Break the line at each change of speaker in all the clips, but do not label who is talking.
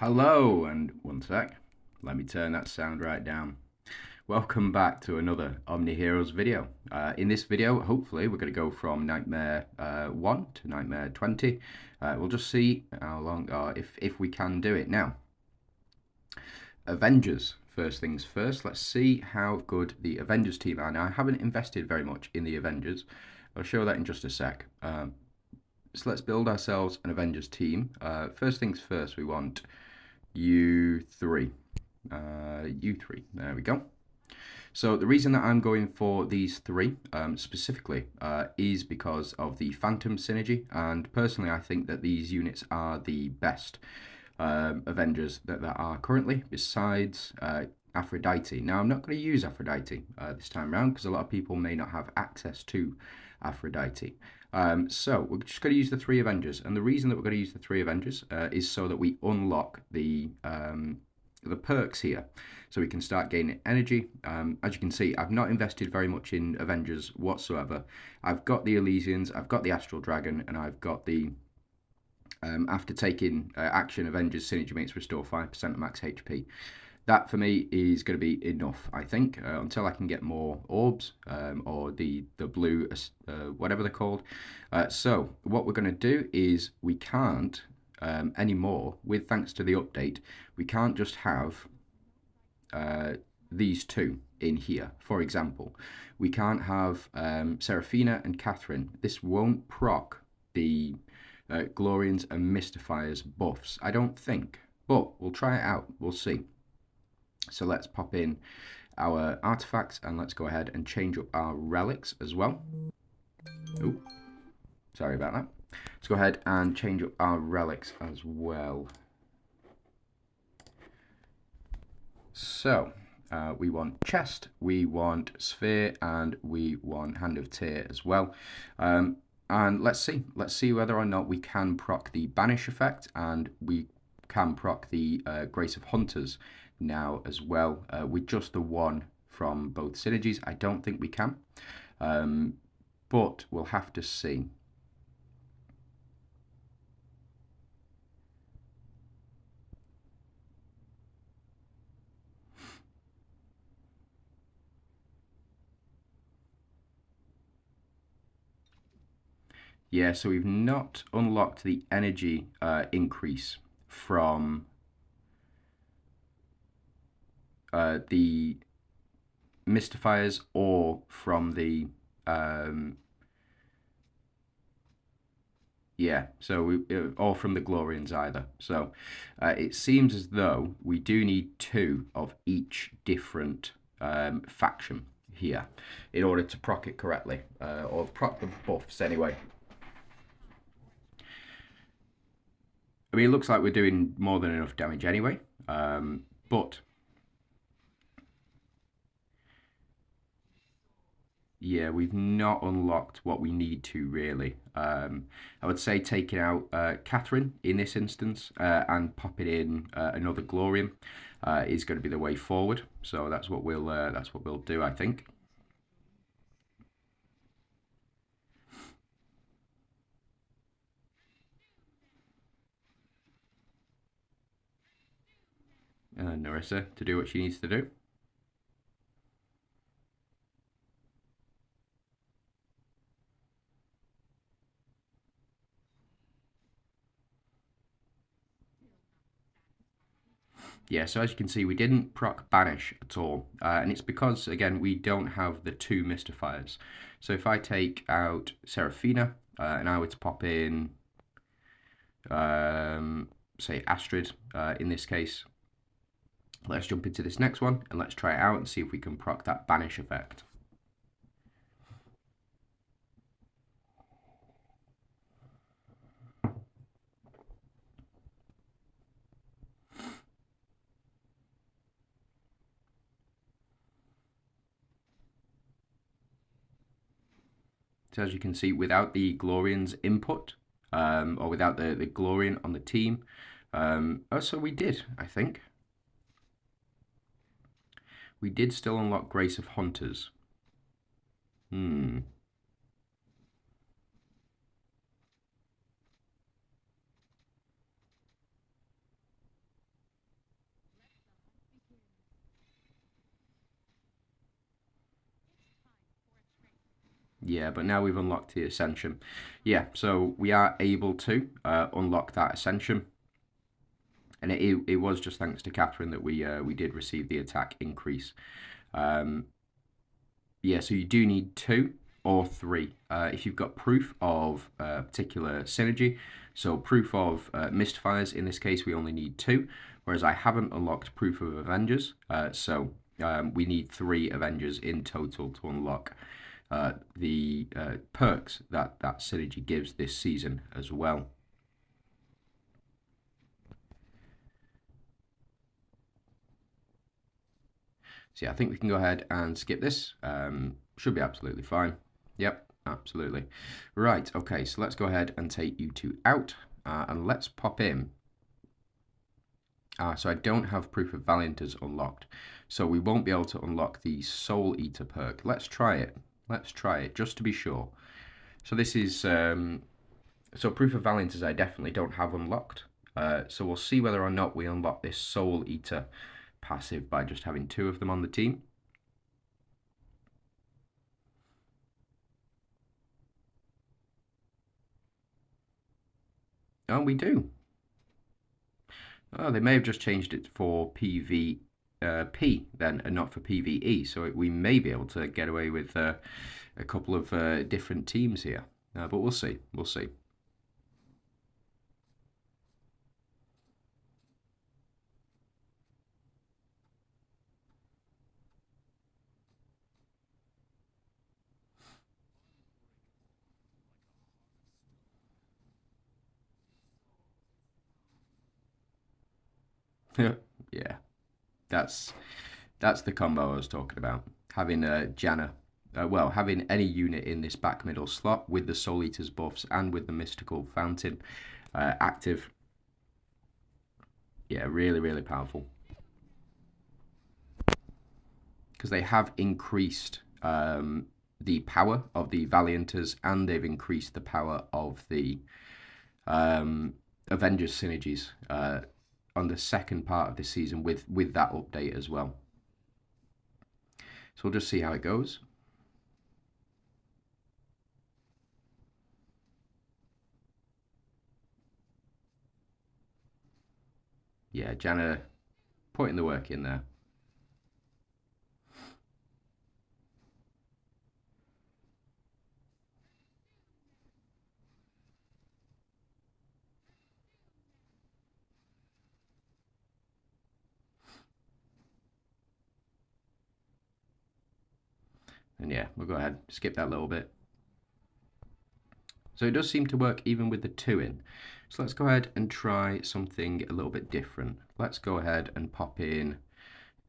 Hello, and one sec. Let me turn that sound right down. Welcome back to another OMNIHEROES video. In this video, hopefully, we're going to go from Nightmare 1 to Nightmare 20. We'll just see how long, or if we can do it. Now, Avengers, first things first. Let's see how good the Avengers team are. Now, I haven't invested very much in the Avengers. I'll show that in just a sec. So let's build ourselves an Avengers team. First things first, we want U3. U3, there we go. So the reason that I'm going for these three specifically is because of the Phantom synergy, and personally I think that these units are the best Avengers that there are currently, besides Aphrodite. Now I'm not going to use Aphrodite this time around because a lot of people may not have access to Aphrodite. So we're just going to use the three Avengers, and the reason that we're going to use the three Avengers is so that we unlock the perks here, so we can start gaining energy. As you can see, I've not invested very much in Avengers whatsoever. I've got the Elysians, I've got the Astral Dragon, and I've got the after taking action, Avengers synergy mates restore 5% of max HP. That for me is going to be enough, I think, until I can get more orbs or the blue, whatever they're called. So what we're going to do is we can't anymore, with thanks to the update, we can't just have these two in here. For example, we can't have Seraphina and Catherine. This won't proc the Glorians and Mystifiers buffs, I don't think, but we'll try it out, we'll see. So let's pop in our artifacts and let's go ahead and change up our relics as well. Oh, sorry about that. Let's go ahead and change up our relics as well. So we want chest, we want sphere, and we want hand of Tyr as well. And let's see whether or not we can proc the banish effect, and we can proc the Grace of Hunters now as well with just the one from both synergies. I don't think we can, but we'll have to see. Yeah, so we've not unlocked the energy increase from the Mystifiers or from the yeah, so or from the Glorians either. So it seems as though we do need two of each different faction here in order to proc it correctly, or proc the buffs anyway. I mean, it looks like we're doing more than enough damage anyway, but yeah, we've not unlocked what we need to really. I would say taking out Catherine in this instance and popping in another Glorian is going to be the way forward. So that's what we'll do, I think. Narissa to do what she needs to do. Yeah, so as you can see, we didn't proc Banish at all. And it's because, again, we don't have the two Mystifiers. So if I take out Seraphina and I were to pop in, say, Astrid in this case, let's jump into this next one and let's try it out and see if we can proc that Banish effect. So as you can see, without the Glorian's input, or without the Glorian on the team, so we did, I think. We did still unlock Grace of Hunters. Yeah, but now we've unlocked the Ascension. Yeah, so we are able to unlock that Ascension. And it was just thanks to Catherine that we did receive the attack increase. Um, yeah, so you do need 2 or 3. If you've got proof of a particular synergy, so proof of Mistfires, in this case we only need 2, whereas I haven't unlocked proof of Avengers, so we need 3 Avengers in total to unlock the perks that synergy gives this season as well. So yeah, I think we can go ahead and skip this. Should be absolutely fine. Yep, absolutely. Right, okay, so let's go ahead and take you two out and let's pop in. So I don't have proof of Valianters unlocked, so we won't be able to unlock the Soul Eater perk. Let's try it. Let's try it just to be sure. So this is so proof of Valianters I definitely don't have unlocked. So we'll see whether or not we unlock this Soul Eater passive by just having 2 of them on the team. Oh, we do. Oh, they may have just changed it for PvP then, and not for PvE. So we may be able to get away with a couple of different teams here. But we'll see. We'll see. Yeah, that's the combo I was talking about. Having Janna, having any unit in this back middle slot with the Soul Eater's buffs and with the Mystical Fountain active. Yeah, really, really powerful. Because they have increased the power of the Valianters and they've increased the power of the Avengers synergies on the second part of this season with that update as well. So we'll just see how it goes. Yeah, Janna putting the work in there. And yeah, we'll go ahead, skip that little bit. So it does seem to work even with the 2 in. So let's go ahead and try something a little bit different. Let's go ahead and pop in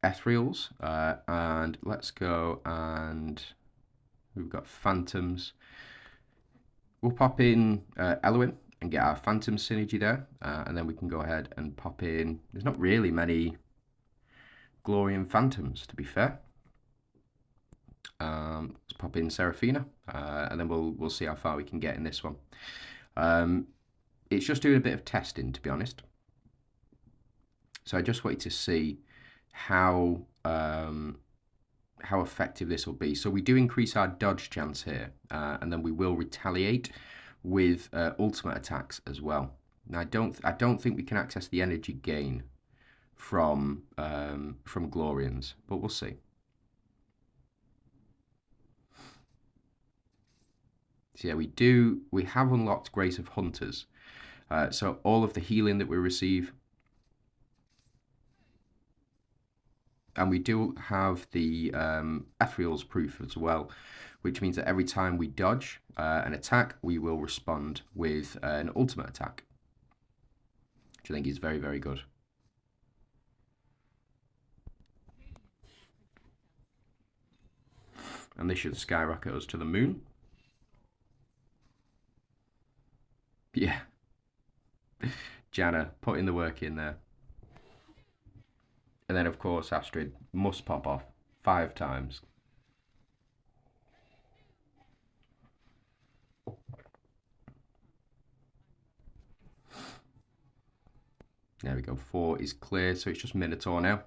Ethereals, and let's go and we've got Phantoms. We'll pop in Eloin and get our Phantom synergy there, and then we can go ahead and pop in. There's not really many Glorian Phantoms, to be fair. Let's pop in Seraphina, and then we'll see how far we can get in this one. It's just doing a bit of testing, to be honest. So I just wanted to see how effective this will be. So we do increase our dodge chance here, and then we will retaliate with ultimate attacks as well. Now I don't think we can access the energy gain from Glorians, but we'll see. So yeah, we have unlocked Grace of Hunters. So all of the healing that we receive, and we do have the Ethereal's proof as well, which means that every time we dodge an attack, we will respond with an ultimate attack, which I think is very, very good. And this should skyrocket us to the moon. Yeah. Janna putting the work in there. And then, of course, Astrid must pop off 5 times. There we go. 4 is clear, so it's just Minotaur now.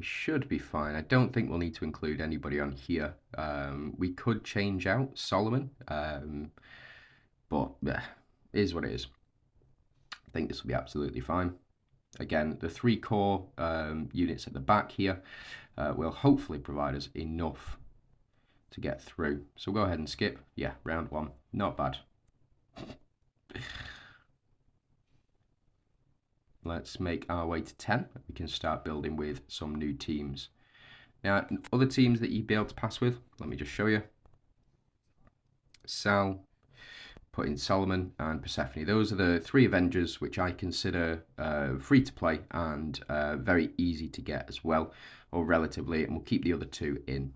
we should be fine. I don't think we'll need to include anybody on here. We could change out Solomon, but yeah, it is what it is. I think this will be absolutely fine. Again, the 3 core units at the back here will hopefully provide us enough to get through. So we'll go ahead and skip. Yeah, round 1. Not bad. Let's make our way to 10. We can start building with some new teams. Now, other teams that you'd be able to pass with, let me just show you. Sal, put in Solomon and Persephone. Those are the 3 Avengers which I consider free to play and very easy to get as well, or relatively, and we'll keep the other 2 in.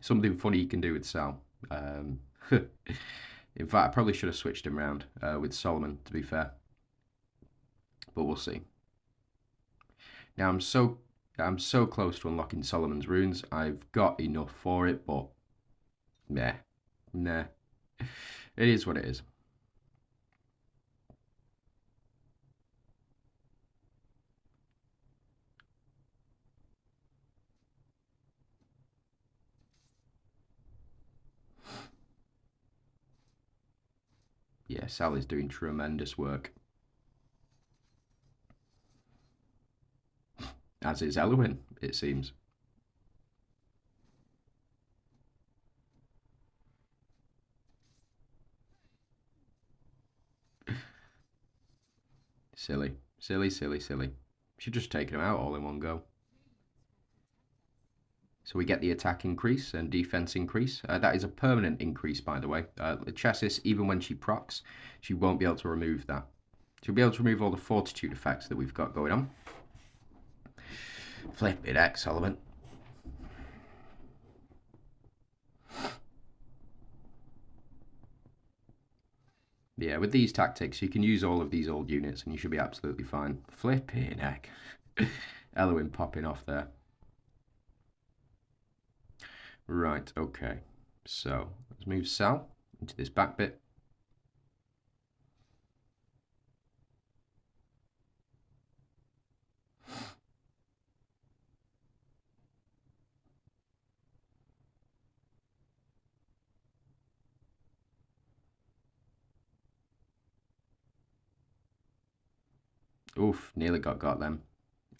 Something funny you can do with Sal. In fact, I probably should have switched him around with Solomon, to be fair. But we'll see. Now I'm so close to unlocking Solomon's runes. I've got enough for it, but nah. It is what it is. Yeah, Sally's doing tremendous work. As is Elwyn, it seems. Silly. Should just take him out all in one go. So we get the attack increase and defense increase. That is a permanent increase, by the way. Chessis, even when she procs, she won't be able to remove that. She'll be able to remove all the fortitude effects that we've got going on. Flip it, X, Solomon. Yeah, with these tactics, you can use all of these old units and you should be absolutely fine. Flipping heck. Elwyn popping off there. Right, okay. So, let's move Sal into this back bit. Oof, nearly got them.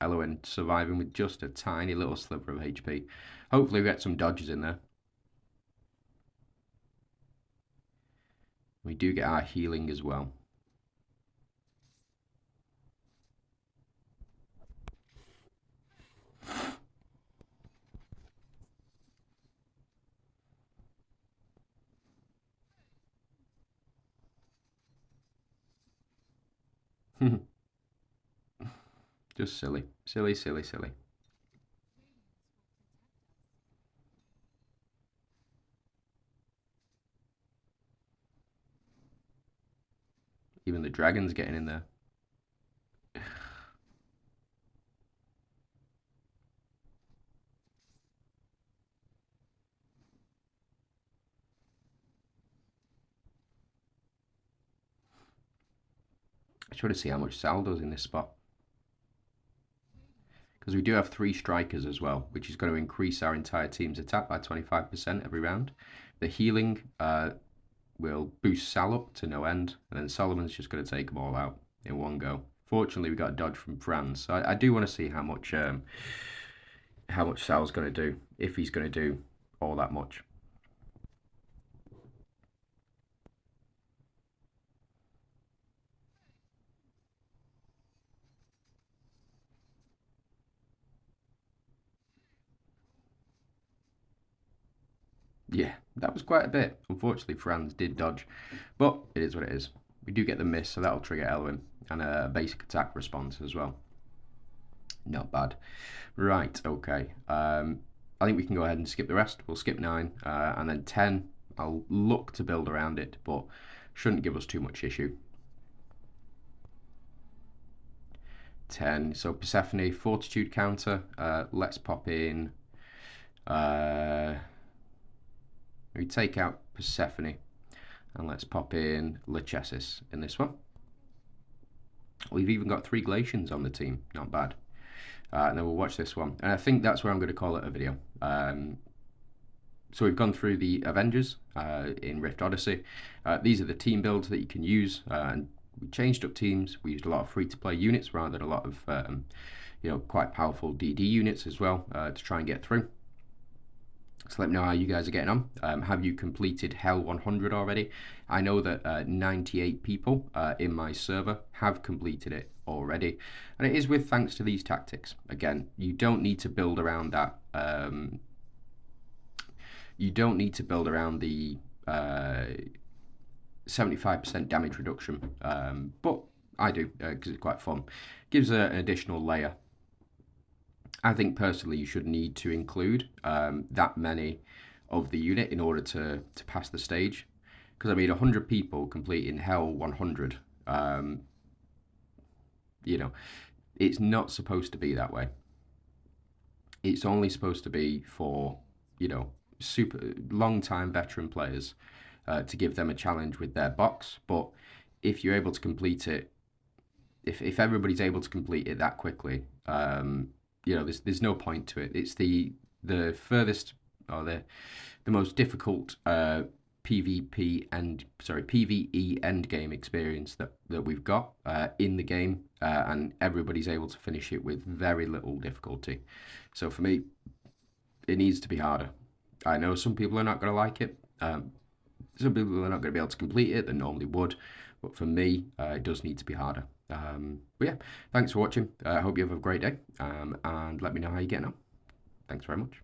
Elwyn surviving with just a tiny little sliver of HP. Hopefully we get some dodges in there. We do get our healing as well. Just silly. Even the dragon's getting in there. I try to see how much Sal does in this spot. Because we do have 3 strikers as well, which is going to increase our entire team's attack by 25% every round. The healing will boost Sal up to no end, and then Solomon's just going to take them all out in one go. Fortunately, we got a dodge from Franz, so I do want to see how much Sal's going to do, if he's going to do all that much. Yeah, that was quite a bit. Unfortunately, Franz did dodge, but it is what it is. We do get the miss, so that'll trigger Elwyn, and a basic attack response as well. Not bad. Right, okay. I think we can go ahead and skip the rest. We'll skip 9, and then 10. I'll look to build around it, but shouldn't give us too much issue. 10. So Persephone, fortitude counter. Let's pop in. We take out Persephone, and let's pop in Lachesis in this one. We've even got 3 Glacians on the team. Not bad. and then we'll watch this one. And I think that's where I'm going to call it a video. So we've gone through the Avengers in Rift Odyssey. These are the team builds that you can use, and we changed up teams. We used a lot of free-to-play units rather than a lot of quite powerful DD units as well to try and get through. So let me know how you guys are getting on. Have you completed Hell 100 already? I know that 98 people in my server have completed it already, and it is with thanks to these tactics. Again, you don't need to build around that. You don't need to build around the 75% damage reduction, but I do because it's quite fun. Gives an additional layer. I think personally you should need to include that many of the unit in order to pass the stage. Because I mean, 100 people completing Hell 100, it's not supposed to be that way. It's only supposed to be for, super long-time veteran players to give them a challenge with their box. But if you're able to complete it, if everybody's able to complete it that quickly, there's no point to it. It's the furthest or the most difficult PvE end game experience that we've got in the game, and everybody's able to finish it with very little difficulty. So for me, it needs to be harder. I know some people are not going to like it. Some people are not going to be able to complete it that normally would, but for me, it does need to be harder. But yeah, thanks for watching. I hope you have a great day, and let me know how you're getting on. Thanks very much.